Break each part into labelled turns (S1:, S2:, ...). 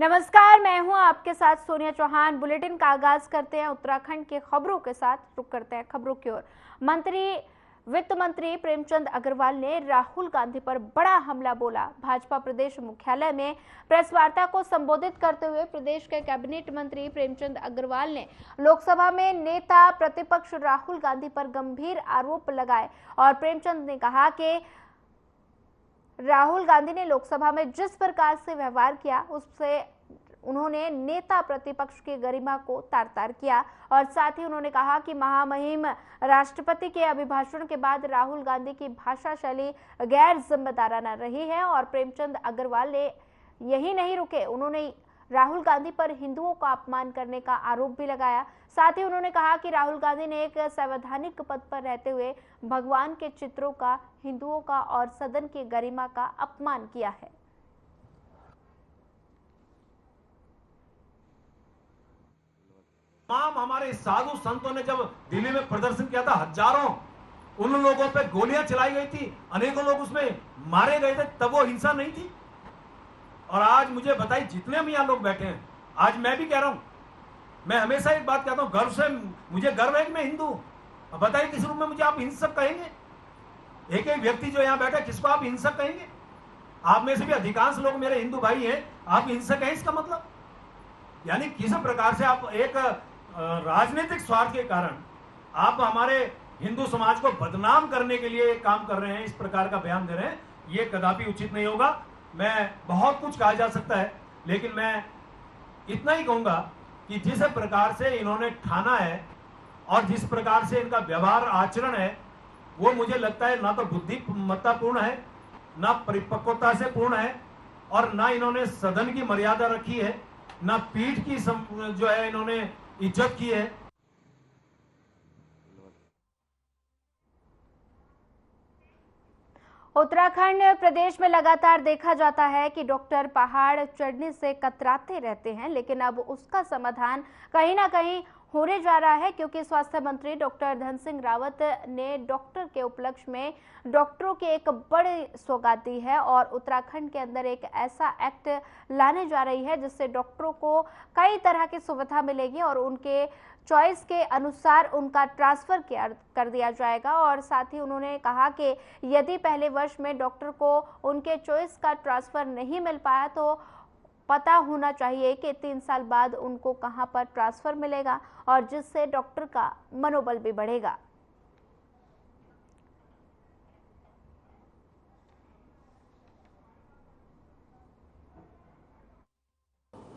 S1: नमस्कार, मैं हूं आपके साथ सोनिया चौहान। बुलेटिन का आगाज करते हैं उत्तराखंड के खबरों के साथ। रुक करते हैं खबरों की ओर। वित्त मंत्री प्रेमचंद अग्रवाल ने राहुल गांधी पर बड़ा हमला बोला। भाजपा प्रदेश मुख्यालय में प्रेस वार्ता को संबोधित करते हुए प्रदेश के कैबिनेट मंत्री प्रेमचंद अग्रवाल ने लोकसभा में नेता प्रतिपक्ष राहुल गांधी पर गंभीर आरोप लगाए और प्रेमचंद ने कहा कि राहुल गांधी ने लोकसभा में जिस प्रकार से व्यवहार किया उससे उन्होंने नेता प्रतिपक्ष की गरिमा को तार-तार किया और साथ ही उन्होंने कहा कि महामहिम राष्ट्रपति के अभिभाषण के बाद राहुल गांधी की भाषा शैली गैर जिम्मेदाराना रही है। और प्रेमचंद अग्रवाल ने यही नहीं रुके, उन्होंने राहुल गांधी पर हिंदुओं का अपमान करने का आरोप भी लगाया। साथ ही उन्होंने कहा कि राहुल गांधी ने एक संवैधानिक पद पर रहते हुए भगवान के चित्रों का, हिंदुओं का और सदन की गरिमा का अपमान किया है।
S2: तमाम हमारे साधु संतों ने जब दिल्ली में प्रदर्शन किया था, हजारों उन लोगों पे गोलियां चलाई गई थी, अनेकों लोग उसमें मारे गए थे, तब वो हिंसा नहीं थी। और आज मुझे बताइए, जितने भी यहाँ लोग बैठे हैं, आज मैं भी कह रहा हूं, मैं हमेशा एक बात कहता हूं, गर्व से मुझे गर्व है कि मैं हिंदू हूं। बताइए किस रूप में मुझे आप हिंसक कहेंगे? एक एक व्यक्ति जो यहाँ बैठा है, किसको आप हिंसक कहेंगे? आप में से भी अधिकांश लोग मेरे हिंदू भाई हैं, आप हिंसक हैं इसका मतलब? यानी किस प्रकार से आप एक राजनीतिक स्वार्थ के कारण आप हमारे हिंदू समाज को बदनाम करने के लिए काम कर रहे हैं, इस प्रकार का बयान दे रहे हैं, ये कदापि उचित नहीं होगा। मैं बहुत कुछ कहा जा सकता है, लेकिन मैं इतना ही कहूंगा कि जिस प्रकार से इन्होंने ठाना है और जिस प्रकार से इनका व्यवहार आचरण है, वो मुझे लगता है ना तो बुद्धिमत्तापूर्ण है, ना परिपक्वता से पूर्ण है, और ना इन्होंने सदन की मर्यादा रखी है, ना पीठ की जो है इन्होंने इज्जत की है।
S1: उत्तराखंड प्रदेश में लगातार देखा जाता है कि डॉक्टर पहाड़ चढ़ने से कतराते रहते हैं, लेकिन अब उसका समाधान कहीं ना कहीं होने जा रहा है, क्योंकि स्वास्थ्य मंत्री डॉक्टर धन सिंह रावत ने डॉक्टर के उपलक्ष्य में डॉक्टरों की एक बड़ी सौगात दी है और उत्तराखंड के अंदर एक ऐसा एक्ट लाने जा रही है जिससे डॉक्टरों को कई तरह की सुविधा मिलेगी और उनके चॉइस के अनुसार उनका ट्रांसफर कर दिया जाएगा। और साथ ही उन्होंने कहा कि यदि पहले वर्ष में डॉक्टर को उनके चॉइस का ट्रांसफर नहीं मिल पाया तो पता होना चाहिए कि 3 साल बाद उनको कहां पर ट्रांसफर मिलेगा, और जिससे डॉक्टर का मनोबल भी बढ़ेगा।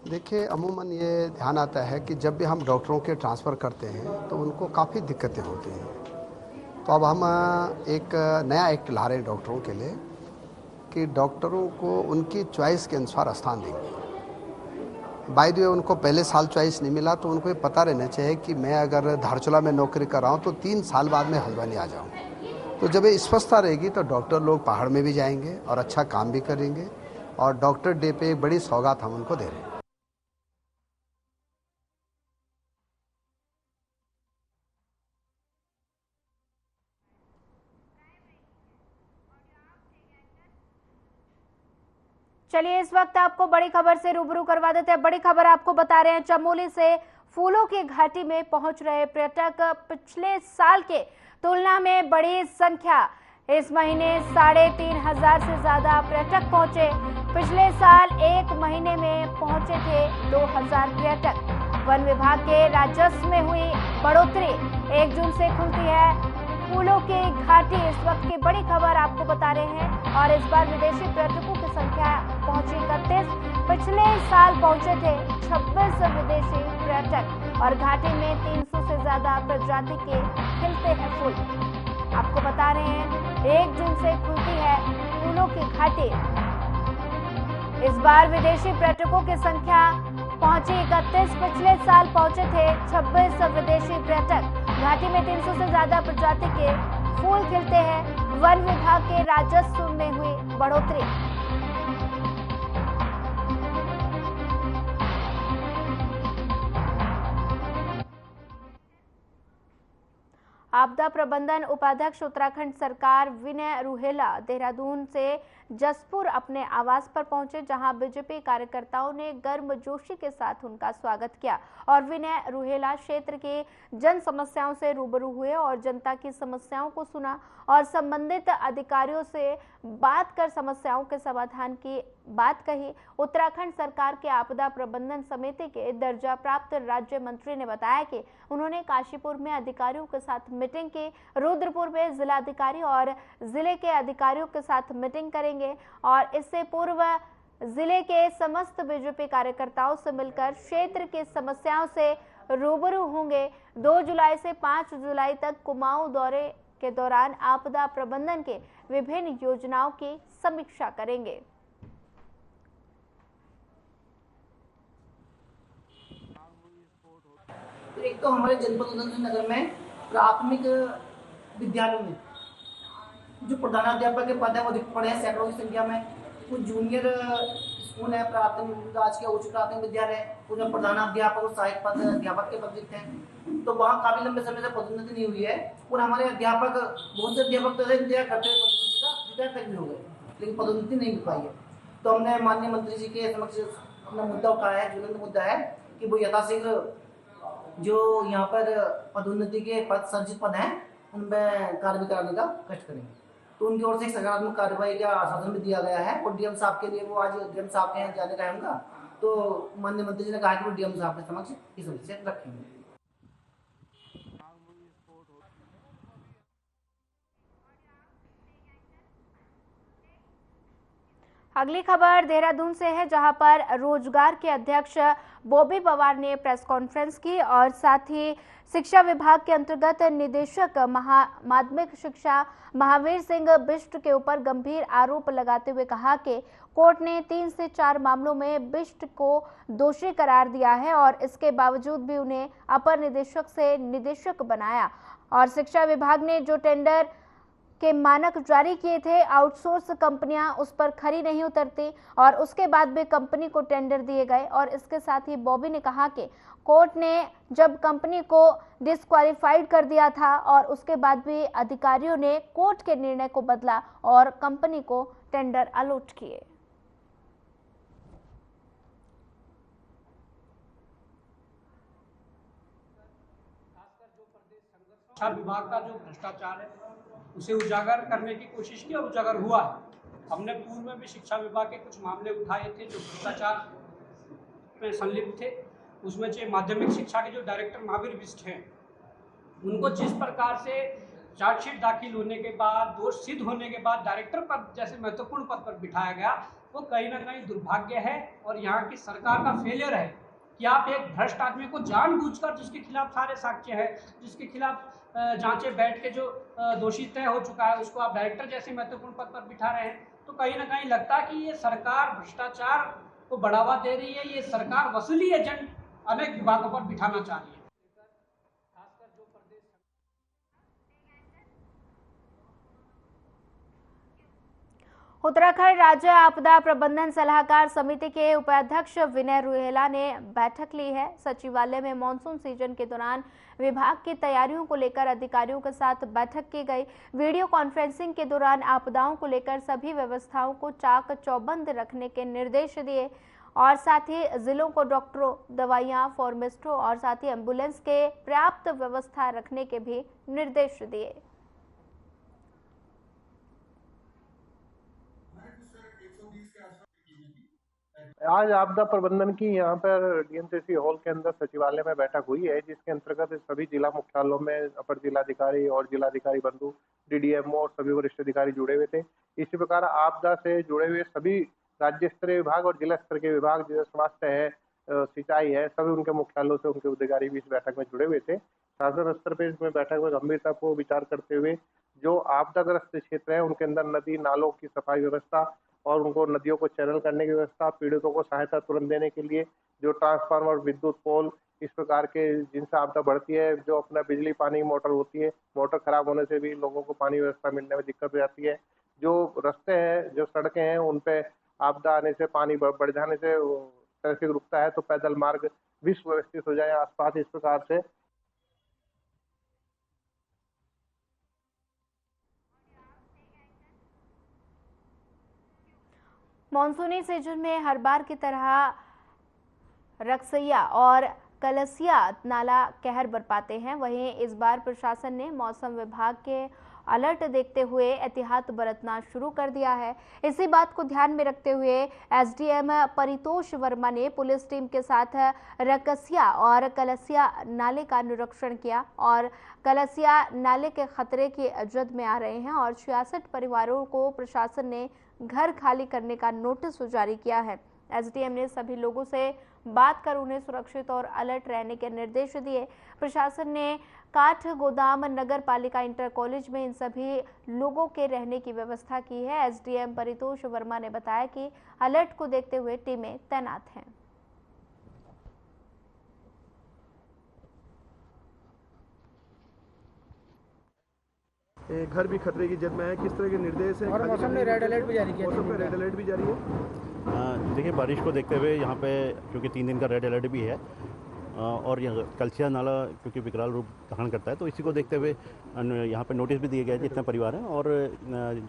S3: देखिए, अमूमन ये ध्यान आता है कि जब भी हम डॉक्टरों के ट्रांसफ़र करते हैं तो उनको काफ़ी दिक्कतें होती हैं। तो अब हम एक नया एक्ट ला रहे हैं डॉक्टरों के लिए कि डॉक्टरों को उनकी चॉइस के अनुसार स्थान देंगे। बाय द वे, उनको पहले साल चॉइस नहीं मिला तो उनको ये पता रहना चाहिए कि मैं अगर धारचूला में नौकरी कर रहा हूँ तो 3 साल बाद मैं हल्द्वानी आ जाऊँ। तो जब ये स्पष्टता रहेगी तो डॉक्टर लोग पहाड़ में भी जाएंगे और अच्छा काम भी करेंगे। और डॉक्टर डे पे एक बड़ी सौगात हम उनको दे रहे हैं।
S1: चलिए, इस वक्त आपको बड़ी खबर से रूबरू करवा देते हैं। बड़ी खबर आपको बता रहे हैं, चमोली से फूलों की घाटी में पहुंच रहे पर्यटक पिछले साल के तुलना में बड़ी संख्या। इस महीने 3,500 से ज्यादा पर्यटक पहुंचे। पिछले साल एक महीने में पहुंचे थे 2,000 पर्यटक। वन विभाग के राजस्व में हुई बढ़ोतरी। 1 जून से खुलती है फूलों की घाटी। इस वक्त की बड़ी खबर आपको बता रहे हैं। और इस बार विदेशी पर्यटकों की संख्या पहुंची 31। पिछले साल पहुंचे थे 26 विदेशी पर्यटक और घाटी में 300 से ज्यादा प्रजाति के खिलते हैं फूल। आपको बता रहे हैं 1 जून से खुलती है फूलों की घाटी। इस बार विदेशी पर्यटकों की संख्या पहुंची 31। पिछले साल पहुंचे थे 26 विदेशी पर्यटक। घाटी में 300 से ज्यादा प्रजाति के फूल खिलते हैं। वन विभाग के राजस्व में हुई बढ़ोतरी। आपदा प्रबंधन उपाध्यक्ष उत्तराखंड सरकार विनय रुहेला देहरादून से जसपुर अपने आवास पर पहुंचे, जहां बीजेपी कार्यकर्ताओं ने गर्मजोशी के साथ उनका स्वागत किया और विनय रुहेला क्षेत्र के जन समस्याओं से रूबरू हुए और जनता की समस्याओं को सुना और संबंधित अधिकारियों से बात कर समस्याओं के समाधान की बात कही। उत्तराखंड सरकार के आपदा प्रबंधन समिति के दर्जा प्राप्त राज्य मंत्री ने बताया कि उन्होंने काशीपुर में अधिकारियों के साथ मीटिंग की, रुद्रपुर में जिलाधिकारी और जिले के अधिकारियों के साथ मीटिंग करेंगे और इससे पूर्व जिले के समस्त बीजेपी कार्यकर्ताओं से मिलकर क्षेत्र की समस्याओं से रूबरू होंगे। 2 जुलाई से 5 जुलाई तक कुमाऊं दौरे के दौरान आपदा प्रबंधन के विभिन्न योजनाओं की समीक्षा करेंगे।
S4: एक तो हमारे जनपद उधमसिंह नगर में प्राथमिक विद्यालयों में जो प्रधानाध्यापक के पद है वो अधिक पड़े हैं सैकड़ों की संख्या में। कुछ जूनियर स्कूल है, प्राथमिक राजकीय उच्च प्राथमिक विद्यालय, उसमें प्रधानाध्यापक और सहायक पद अध्यापक के पद रिक्त हैं, तो वहाँ काफी लंबे समय से पदोन्नति नहीं हुई है और हमारे अध्यापक बहुत से अध्यापक तो इंतजार करते हुए रिटायर तक भी हो गए, लेकिन पदोन्नति नहीं मिल पाई है। तो हमने माननीय मंत्री जी के समक्ष अपना मुद्दा उठाया है, ज्वलंत मुद्दा है कि वो यथाशीघ्र जो यहाँ पर पदोन्नति के पद संचित पद हैं उनमें कार्य कराने का कष्ट करेंगे। तो उनकी ओर से एक सकारात्मक कार्रवाई का आश्वासन भी दिया गया है और डीएम साहब के लिए वो आज डीएम साहब के यहाँ जाने का है उनका, तो माननीय मंत्री जी ने कहा कि वो डीएम साहब के समक्ष इस वजह से रखेंगे।
S1: अगली खबर देहरादून से है, जहां पर रोजगार के अध्यक्ष बॉबी पवार ने प्रेस कॉन्फ्रेंस की और साथ ही शिक्षा विभाग के अंतर्गत निदेशक माध्यमिक शिक्षा महावीर सिंह बिष्ट के ऊपर गंभीर आरोप लगाते हुए कहा कि कोर्ट ने 3 से 4 मामलों में बिष्ट को दोषी करार दिया है और इसके बावजूद भी उन्हें अपर निदेशक से निदेशक बनाया और शिक्षा विभाग ने जो टेंडर के मानक जारी किए थे, आउटसोर्स कंपनियां उस पर खरी नहीं उतरती और उसके बाद भी कंपनी को टेंडर दिए गए। और इसके साथ ही बॉबी ने कहा कि कोर्ट ने जब कंपनी को डिस्क्वालीफाइड कर दिया था और उसके बाद भी अधिकारियों ने कोर्ट के निर्णय को बदला और कंपनी को टेंडर अलॉट किए।
S5: शिक्षा विभाग का जो भ्रष्टाचार है उसे उजागर करने की कोशिश की और उजागर हुआ है। हमने पूर्व में भी शिक्षा विभाग के कुछ मामले उठाए थे जो भ्रष्टाचार में संलिप्त थे। उसमें जो माध्यमिक शिक्षा के जो डायरेक्टर महावीर बिष्ट हैं उनको जिस प्रकार से चार्जशीट दाखिल होने के बाद, दोष सिद्ध होने के बाद डायरेक्टर पद जैसे महत्वपूर्ण पद पर बिठाया गया, वो कहीं ना कहीं दुर्भाग्य है और यहाँ की सरकार का फेलियर है कि आप एक भ्रष्ट आदमी को जानबूझकर, जिसके खिलाफ सारे साक्ष्य है, जिसके खिलाफ जांचे बैठ के जो दोषी तय हो चुका है, उसको आप डायरेक्टर जैसे महत्वपूर्ण पद पर बिठा रहे हैं। तो कहीं ना कहीं लगता है कि ये सरकार भ्रष्टाचार को बढ़ावा दे रही है, ये सरकार वसूली एजेंट अनेक विभागों पर बिठाना चाह रही है। खासकर जो प्रदेश
S1: उत्तराखंड राज्य आपदा प्रबंधन सलाहकार समिति के उपाध्यक्ष विनय रुहेला ने बैठक ली है। सचिवालय में मानसून सीजन के दौरान विभाग की तैयारियों को लेकर अधिकारियों के साथ बैठक की गई। वीडियो कॉन्फ्रेंसिंग के दौरान आपदाओं को लेकर सभी व्यवस्थाओं को चाक चौबंद रखने के निर्देश दिए और साथ ही जिलों को डॉक्टरों, दवाइयां, फार्मासिस्टों और साथ ही एम्बुलेंस के पर्याप्त व्यवस्था रखने के भी निर्देश दिए।
S6: आज आपदा प्रबंधन की यहाँ पर डीएमसीसी हॉल के अंदर सचिवालय में बैठक हुई है, जिसके अंतर्गत सभी जिला मुख्यालयों में अपर जिलाधिकारी और जिलाधिकारी बंधु, डीडीएमओ और सभी वरिष्ठ अधिकारी जुड़े हुए थे। इसी प्रकार आपदा से जुड़े हुए सभी राज्य स्तरीय विभाग और जिला स्तर के विभाग, जैसे स्वास्थ्य है, सिंचाई है, सभी उनके मुख्यालयों से उनके अधिकारी भी इस बैठक में जुड़े हुए थे। शासन स्तर पर इसमें बैठक में गंभीरता को विचार करते हुए जो आपदाग्रस्त क्षेत्र है उनके अंदर नदी नालों की सफाई व्यवस्था और उनको नदियों को चैनल करने की व्यवस्था, पीड़ितों को सहायता तुरंत देने के लिए जो ट्रांसफार्मर, विद्युत पोल, इस प्रकार के जिनसे आपदा बढ़ती है, जो अपना बिजली पानी मोटर होती है, मोटर खराब होने से भी लोगों को पानी व्यवस्था मिलने में दिक्कत हो जाती है। जो रास्ते हैं, जो सड़कें हैं, उन पे आपदा आने से, पानी बढ़ जाने से ट्रैफिक रुकता है, तो पैदल मार्ग भी सुव्यवस्थित हो जाए आसपास। इस प्रकार से
S1: मॉनसूनी सीजन में हर बार की तरह रक्सैया और कलसिया नाला कहर बरपाते हैं। वहीं इस बार प्रशासन ने मौसम विभाग के अलर्ट देखते हुए एहतियात बरतना शुरू कर दिया है। इसी बात को ध्यान में रखते हुए एसडीएम परितोष वर्मा ने पुलिस टीम के साथ रकसिया और कलसिया नाले का निरीक्षण किया और कलसिया नाले के खतरे की जद में आ रहे हैं और 66 परिवारों को प्रशासन ने घर खाली करने का नोटिस जारी किया है। एसडीएम ने सभी लोगों से बात कर उन्हें सुरक्षित और अलर्ट रहने के निर्देश दिए। प्रशासन ने काठ गोदाम नगर पालिका इंटर कॉलेज में इन सभी लोगों के रहने की व्यवस्था की है। एसडीएम परितोष वर्मा ने बताया कि अलर्ट को देखते हुए टीमें तैनात हैं।
S7: घर भी खतरे की जद में है, किस तरह के निर्देश हैं?
S8: और मौसम ने रेड अलर्ट भी जारी किया।
S7: मौसम में रेड अलर्ट भी जारी है।
S9: देखिए, बारिश को देखते हुए यहाँ पे क्योंकि 3 दिन का रेड अलर्ट भी है और कलसिया नाला क्योंकि विकराल रूप धारण करता है, तो इसी को देखते हुए यहाँ पे नोटिस भी दिए गए जितने परिवार हैं और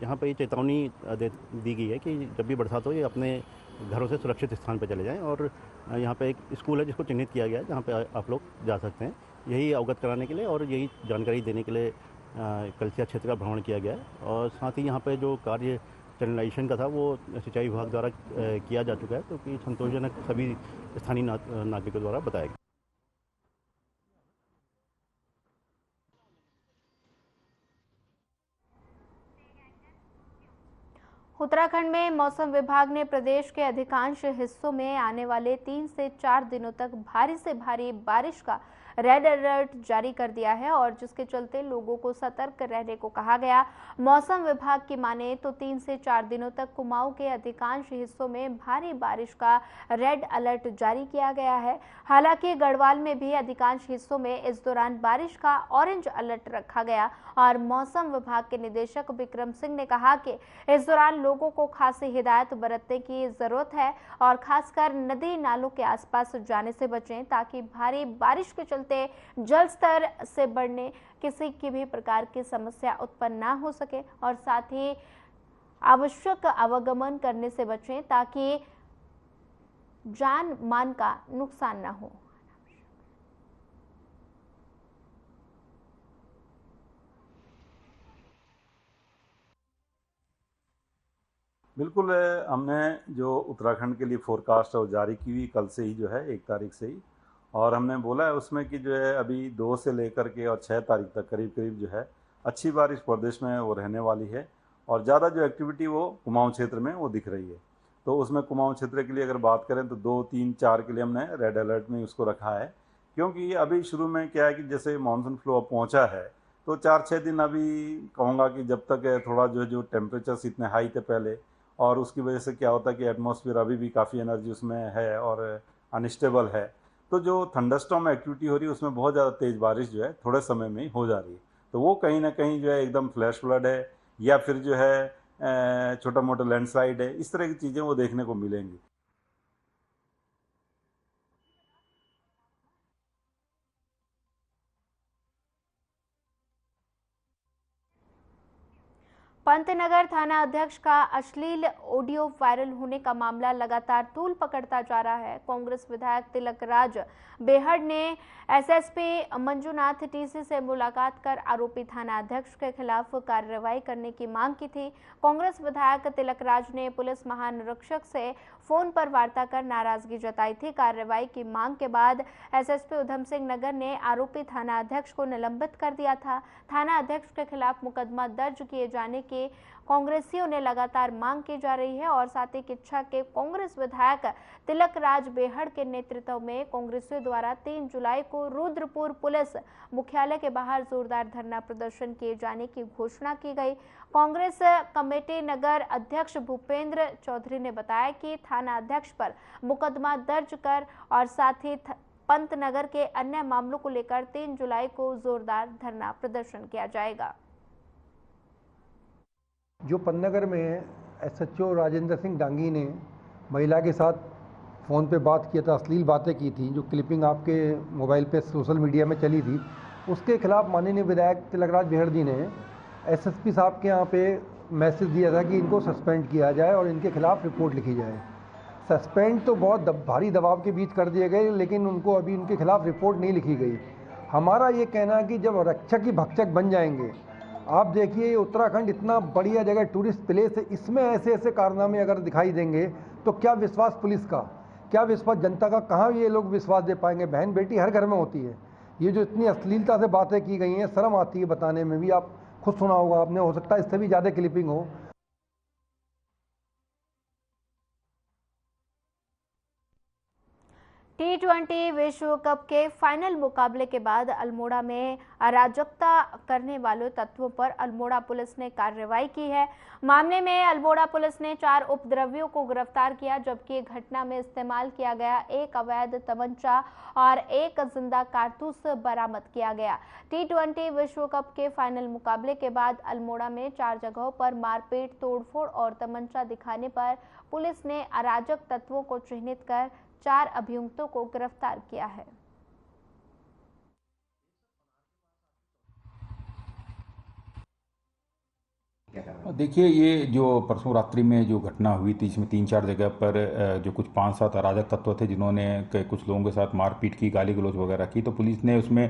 S9: यहाँ पे चेतावनी दी गई है कि जब भी बरसात हो ये अपने घरों से सुरक्षित स्थान पर चले जाएं। और यहाँ पे एक स्कूल है जिसको चिन्हित किया गया है जहाँ पे आप लोग जा सकते हैं। यही अवगत कराने के लिए और यही जानकारी देने के लिए कलसिया क्षेत्र का भ्रमण किया गया है। और साथ ही यहाँ पे जो कार्य चैनलाइजेशन का था वो सिंचाई विभाग द्वारा किया जा चुका है, तो कि संतोषजनक सभी स्थानीय नागरिकों द्वारा बताया गया।
S1: उत्तराखंड में मौसम विभाग ने प्रदेश के अधिकांश हिस्सों में आने वाले 3 से 4 दिनों तक भारी से भारी बारिश का रेड अलर्ट जारी कर दिया है और जिसके चलते लोगों को सतर्क रहने को कहा गया। मौसम विभाग की माने तो 3 से 4 दिनों तक कुमाऊं के अधिकांश हिस्सों में भारी बारिश का रेड अलर्ट जारी किया गया है। हालांकि गढ़वाल में भी अधिकांश हिस्सों में इस दौरान बारिश का ऑरेंज अलर्ट रखा गया और मौसम विभाग के निदेशक विक्रम सिंह ने कहा कि इस दौरान लोगों को खासी हिदायत बरतने की जरूरत है और खासकर नदी नालों के आसपास जाने से बचें ताकि भारी बारिश के चलते जल स्तर से बढ़ने किसी की भी प्रकार की समस्या उत्पन्न ना हो सके और साथ ही आवश्यक आवागमन करने से बचें ताकि जान मान का नुकसान ना हो।
S10: बिल्कुल, हमने जो उत्तराखंड के लिए फोरकास्ट और जारी की हुई कल से ही जो है 1 तारीख से ही, और हमने बोला है उसमें कि जो है अभी 2 से लेकर के और 6 तारीख तक करीब करीब जो है अच्छी बारिश प्रदेश में वो रहने वाली है और ज़्यादा जो एक्टिविटी वो कुमाऊं क्षेत्र में वो दिख रही है। तो उसमें कुमाऊं क्षेत्र के लिए अगर बात करें तो 2, 3, 4 के लिए हमने रेड अलर्ट में उसको रखा है, क्योंकि अभी शुरू में क्या है कि जैसे मानसून फ्लो अब पहुँचा है तो 4-6 दिन अभी कहूँगा कि जब तक थोड़ा जो टेम्परेचर्स इतने हाई थे पहले, और उसकी वजह से क्या होता है कि एटमॉस्फेयर अभी भी काफ़ी एनर्जी उसमें है और अनस्टेबल है, तो जो थंडरस्टॉर्म एक्टिविटी हो रही है उसमें बहुत ज़्यादा तेज़ बारिश जो है थोड़े समय में ही हो जा रही है। तो वो कहीं ना कहीं जो है एकदम फ्लैश फ्लड है या फिर जो है छोटा मोटा लैंडस्लाइड है, इस तरह की चीज़ें वो देखने को मिलेंगी।
S1: पंतनगर थाना अध्यक्ष का अश्लील ऑडियो वायरल होने का मामला लगातार तूल पकड़ता जा रहा है। कांग्रेस विधायक तिलक राज बेहड़ ने एसएसपी मंजुनाथ टीसी से मुलाकात कर आरोपी थाना अध्यक्ष के खिलाफ कार्रवाई करने की मांग की थी। कांग्रेस विधायक तिलक राज ने पुलिस महानिरीक्षक से फोन पर वार्ता कर नाराजगी जताई थी। कार्रवाई की मांग के बाद एसएसपी उधम सिंह नगर ने आरोपी थाना अध्यक्ष को निलंबित कर दिया था। थाना अध्यक्ष के खिलाफ मुकदमा दर्ज किए जाने की कांग्रेसियों ने लगातार मांग की जा रही है और साथ ही इच्छा के कांग्रेस विधायक तिलक राज बेहड़ के नेतृत्व में कांग्रेसियों द्वारा 3 जुलाई को रुद्रपुर पुलिस मुख्यालय के बाहर जोरदार धरना प्रदर्शन किए जाने की घोषणा की गई। कांग्रेस कमेटी नगर अध्यक्ष भूपेंद्र चौधरी ने बताया कि थाना अध्यक्ष पर मुकदमा दर्ज कर और साथ ही पंतनगर के अन्य मामलों को लेकर 3 जुलाई को जोरदार धरना प्रदर्शन किया जाएगा।
S8: जो पंतनगर में एसएचओ राजेंद्र सिंह डांगी ने महिला के साथ फ़ोन पे बात किया था, अश्लील बातें की थी, जो क्लिपिंग आपके मोबाइल पे सोशल मीडिया में चली थी, उसके खिलाफ माननीय विधायक तिलक राज बेहड़ जी ने एसएसपी साहब के यहाँ पे मैसेज दिया था कि इनको सस्पेंड किया जाए और इनके खिलाफ रिपोर्ट लिखी जाए। सस्पेंड तो बहुत भारी दबाव के बीच कर दिए गए, लेकिन उनको अभी उनके खिलाफ रिपोर्ट नहीं लिखी गई। हमारा ये कहना है कि जब रक्षक ही भक्षक बन जाएंगे, आप देखिए उत्तराखंड इतना बढ़िया जगह, टूरिस्ट प्लेस है, इसमें ऐसे ऐसे कारनामे अगर दिखाई देंगे तो क्या विश्वास पुलिस का, क्या विश्वास जनता का, कहाँ ये लोग विश्वास दे पाएंगे। बहन बेटी हर घर में होती है। ये जो इतनी अश्लीलता से बातें की गई हैं, शर्म आती है बताने में भी। आप खुद सुना होगा आपने, हो सकता है इससे भी ज़्यादा क्लिपिंग हो।
S1: T20 विश्व कप के फाइनल मुकाबले के बाद अल्मोड़ा में अराजकता करने वाले तत्वों पर अल्मोड़ा पुलिस ने कार्रवाई की है। मामले में अल्मोड़ा पुलिस ने 4 उपद्रवियों को गिरफ्तार किया, जबकि घटना में इस्तेमाल किया गया एक अवैध तमंचा और एक जिंदा कारतूस बरामद किया गया। T20 विश्व कप के फाइनल मुकाबले के बाद अल्मोड़ा में 4 जगहों पर मारपीट, तोड़फोड़ और तमंचा दिखाने पर पुलिस ने अराजक तत्वों को चिन्हित कर 4 अभियुक्तों को गिरफ्तार किया है।
S11: देखिए, ये जो परसों रात्रि में जो घटना हुई थी, इसमें 3-4 जगह पर जो कुछ 5-7 अराजक तत्व थे जिन्होंने कुछ लोगों के साथ मारपीट की, गाली गलौज वगैरह की, तो पुलिस ने उसमें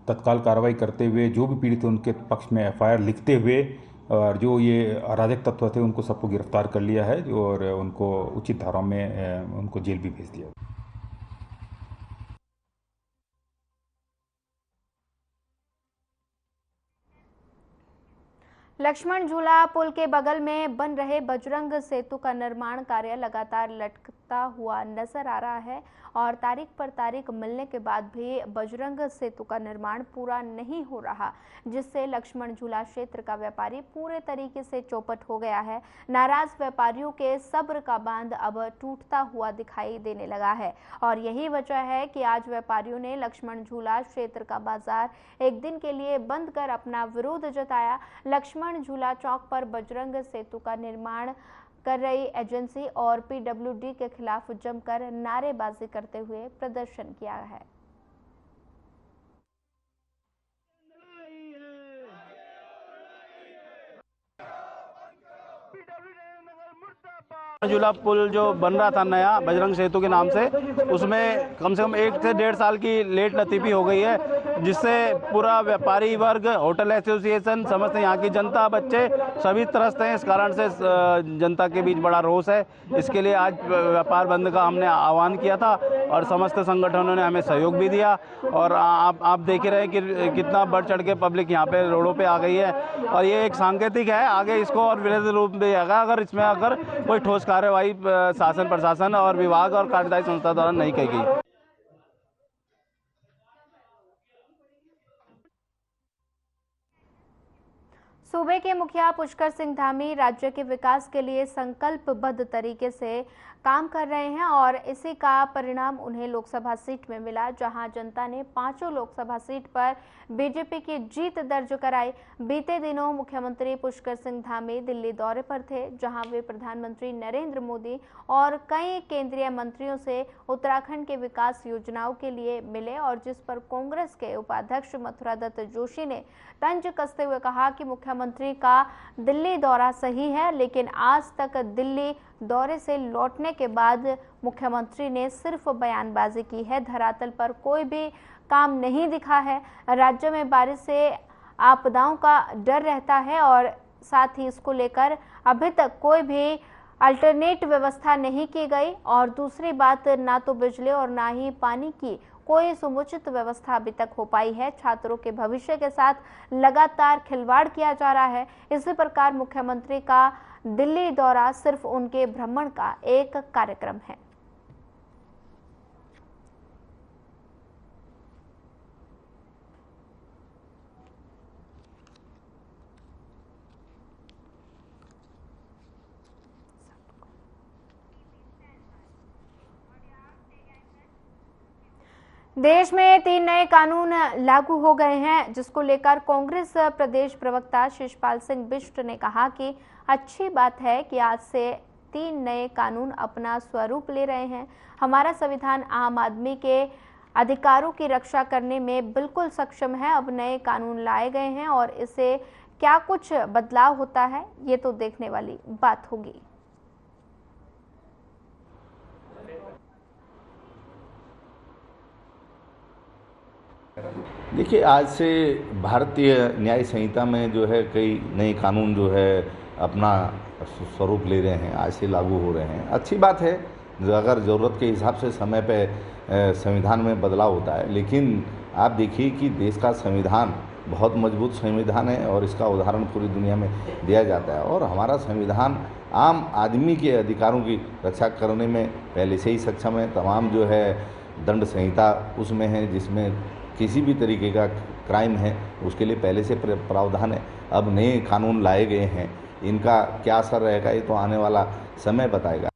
S11: तत्काल कार्रवाई करते हुए जो भी पीड़ित थे उनके पक्ष में FIR लिखते हुए और जो ये अराजक तत्व थे उनको सबको गिरफ्तार कर लिया है और उनको उचित धाराओं में उनको जेल भी भेज दिया।
S1: लक्ष्मण झूला पुल के बगल में बन रहे बजरंग सेतु का निर्माण कार्य लगातार लटकता हुआ नजर आ रहा है और तारीख पर तारीख मिलने के बाद भी बजरंग सेतु का निर्माण पूरा नहीं हो रहा, जिससे लक्ष्मण झूला क्षेत्र का व्यापारी पूरे तरीके से चौपट हो गया है। नाराज व्यापारियों के सब्र का बांध अब टूटता हुआ दिखाई देने लगा है और यही वजह है कि आज व्यापारियों ने लक्ष्मण झूला क्षेत्र का बाजार एक दिन के लिए बंद कर अपना विरोध जताया। लक्ष्मण झूला चौक पर बजरंग सेतु का निर्माण कर रही एजेंसी और PWD के खिलाफ जमकर नारेबाजी करते हुए प्रदर्शन किया है।
S9: झूला पुल जो बन रहा था नया बजरंग सेतु के नाम से, उसमें कम से कम 1 से 1.5 साल की लेट लतीफ़ी हो गई है, जिससे पूरा व्यापारी वर्ग, होटल एसोसिएशन, समस्त यहाँ की जनता, बच्चे सभी त्रस्त हैं। इस कारण से जनता के बीच बड़ा रोष है। इसके लिए आज व्यापार बंद का हमने आह्वान किया था और समस्त संगठनों ने हमें सहयोग भी दिया और आप देख ही रहे हैं कि कितना बढ़ चढ़ के पब्लिक यहाँ पे रोडों पे आ गई है और ये एक सांकेतिक है। आगे इसको और विरोध रूप में आएगा अगर इसमें कोई ठोस कार्रवाई शासन, प्रशासन और विभाग और कार्यदायी संस्था द्वारा नहीं की गई।
S1: सूबे के मुखिया पुष्कर सिंह धामी राज्य के विकास के लिए संकल्पबद्ध तरीके से काम कर रहे हैं और इसी का परिणाम उन्हें लोकसभा सीट में मिला, जहां जनता ने 5 लोकसभा सीट पर बीजेपी की जीत दर्ज कराई। बीते दिनों मुख्यमंत्री पुष्कर सिंह धामी दिल्ली दौरे पर थे, जहां वे प्रधानमंत्री नरेंद्र मोदी और कई केंद्रीय मंत्रियों से उत्तराखंड के विकास योजनाओं के लिए मिले और जिस पर कांग्रेस के उपाध्यक्ष मथुरा दत्त जोशी ने तंज कसते हुए कहा कि मुख्यमंत्री का दिल्ली दौरा सही है, लेकिन आज तक दिल्ली दौरे से लौटने के बाद मुख्यमंत्री ने सिर्फ बयानबाजी की है, धरातल पर कोई भी काम नहीं दिखा है। राज्य में बारिश से आपदाओं का डर रहता है और साथ ही इसको लेकर अभी तक कोई भी अल्टरनेट व्यवस्था नहीं की गई और दूसरी बात, ना तो बिजली और ना ही पानी की कोई समुचित व्यवस्था अभी तक हो पाई है। छात्रों के भविष्य के साथ लगातार खिलवाड़ किया जा रहा है। इसी प्रकार मुख्यमंत्री का दिल्ली दौरा सिर्फ उनके भ्रमण का एक कार्यक्रम है। देश में 3 नए कानून लागू हो गए हैं, जिसको लेकर कांग्रेस प्रदेश प्रवक्ता शिषपाल सिंह बिष्ट ने कहा कि अच्छी बात है कि आज से 3 नए कानून अपना स्वरूप ले रहे हैं। हमारा संविधान आम आदमी के अधिकारों की रक्षा करने में बिल्कुल सक्षम है। अब नए कानून लाए गए हैं और इसे क्या कुछ बदलाव होता है, ये तो देखने वाली बात होगी।
S12: देखिए, आज से भारतीय न्याय संहिता में जो है कई नए कानून जो है अपना स्वरूप ले रहे हैं, आज से लागू हो रहे हैं। अच्छी बात है अगर ज़रूरत के हिसाब से समय पे संविधान में बदलाव होता है, लेकिन आप देखिए कि देश का संविधान बहुत मजबूत संविधान है और इसका उदाहरण पूरी दुनिया में दिया जाता है। और हमारा संविधान आम आदमी के अधिकारों की रक्षा करने में पहले से ही सक्षम है। तमाम जो है दंड संहिता उसमें है, जिसमें किसी भी तरीके का क्राइम है उसके लिए पहले से प्रावधान है। अब नए कानून लाए गए हैं, इनका क्या असर रहेगा ये तो आने वाला समय बताएगा।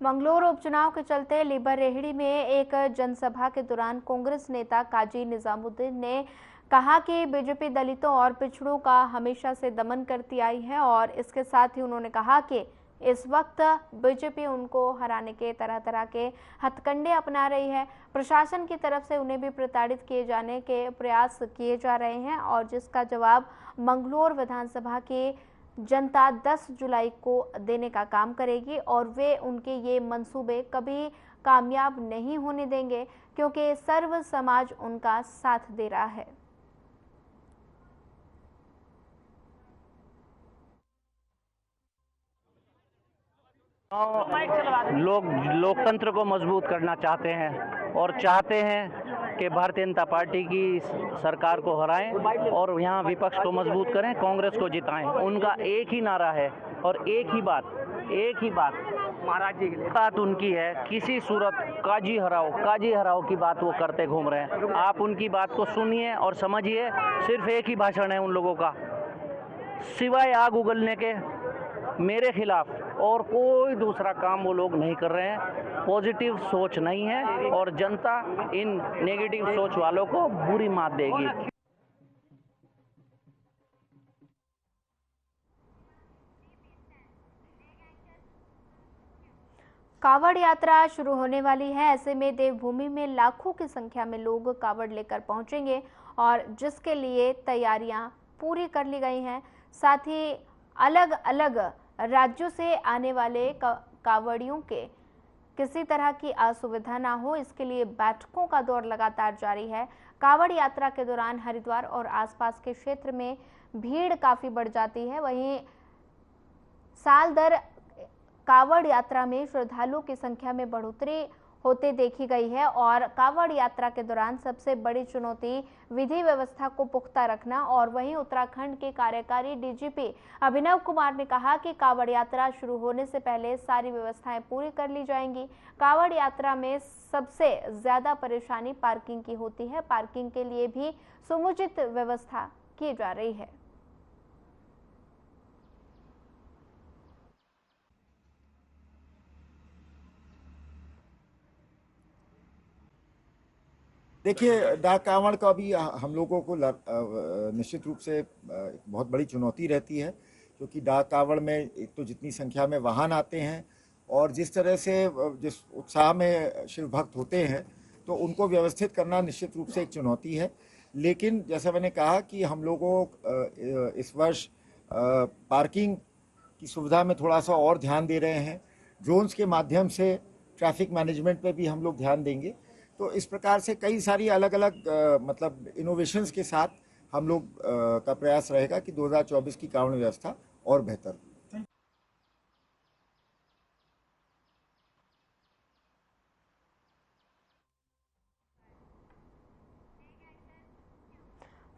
S1: मंगलोर उपचुनाव के चलते लीबर रेहड़ी में एक जनसभा के दौरान कांग्रेस नेता काजी निजामुद्दीन ने कहा कि बीजेपी दलितों और पिछड़ों का हमेशा से दमन करती आई है और इसके साथ ही उन्होंने कहा कि इस वक्त बीजेपी उनको हराने के तरह तरह के हथकंडे अपना रही है। प्रशासन की तरफ से उन्हें भी प्रताड़ित किए जाने के प्रयास किए जा रहे हैं और जिसका जवाब मंगलोर विधानसभा की जनता 10 जुलाई को देने का काम करेगी और वे उनके ये मंसूबे कभी कामयाब नहीं होने देंगे क्योंकि सर्व समाज उनका साथ दे रहा है।
S13: लोग लोकतंत्र को मजबूत करना चाहते हैं और चाहते हैं कि भारतीय जनता पार्टी की सरकार को हराएं और यहाँ विपक्ष को मजबूत करें, कांग्रेस को जिताएं। उनका एक ही नारा है और एक ही बात महाराज जी की बात उनकी है, किसी सूरत काजी हराओ की बात वो करते घूम रहे हैं। आप उनकी बात को सुनिए और समझिए, सिर्फ एक ही भाषण है उन लोगों का, सिवाय आग उगलने के मेरे खिलाफ और कोई दूसरा काम वो लोग नहीं कर रहे हैं। पॉजिटिव सोच नहीं है और जनता इन नेगेटिव सोच वालों को बुरी मात देगी।
S1: कावड़ यात्रा शुरू होने वाली है, ऐसे में देवभूमि में लाखों की संख्या में लोग कावड़ लेकर पहुंचेंगे और जिसके लिए तैयारियां पूरी कर ली गई हैं। साथ ही अलग अलग राज्यों से आने वाले कावड़ियों के किसी तरह की असुविधा ना हो, इसके लिए बैठकों का दौर लगातार जारी है। कावड़ यात्रा के दौरान हरिद्वार और आसपास के क्षेत्र में भीड़ काफी बढ़ जाती है। वहीं साल दर कावड़ यात्रा में श्रद्धालुओं की संख्या में बढ़ोतरी होते देखी गई है और कावड़ यात्रा के दौरान सबसे बड़ी चुनौती विधि व्यवस्था को पुख्ता रखना। और वहीं उत्तराखंड के कार्यकारी डीजीपी अभिनव कुमार ने कहा कि कावड़ यात्रा शुरू होने से पहले सारी व्यवस्थाएं पूरी कर ली जाएंगी। कावड़ यात्रा में सबसे ज्यादा परेशानी पार्किंग की होती है, पार्किंग के लिए भी समुचित व्यवस्था की जा रही है।
S14: देखिए, डाक कावड़ का भी हम लोगों को निश्चित रूप से एक बहुत बड़ी चुनौती रहती है, क्योंकि डाक कावड़ में एक तो जितनी संख्या में वाहन आते हैं और जिस तरह से जिस उत्साह में शिव भक्त होते हैं, तो उनको व्यवस्थित करना निश्चित रूप से एक चुनौती है। लेकिन जैसा मैंने कहा कि हम लोगों इस वर्ष पार्किंग की सुविधा में थोड़ा सा और ध्यान दे रहे हैं। ड्रोन्स के माध्यम से ट्रैफिक मैनेजमेंट पे भी हम लोग ध्यान देंगे। तो इस प्रकार से कई सारी अलग अलग मतलब इनोवेशंस के साथ हम लोग का प्रयास रहेगा कि 2024 की कावड़ व्यवस्था और बेहतर।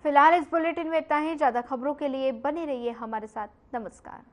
S1: फिलहाल इस बुलेटिन में इतना ही। ज्यादा खबरों के लिए बने रहिए हमारे साथ। नमस्कार।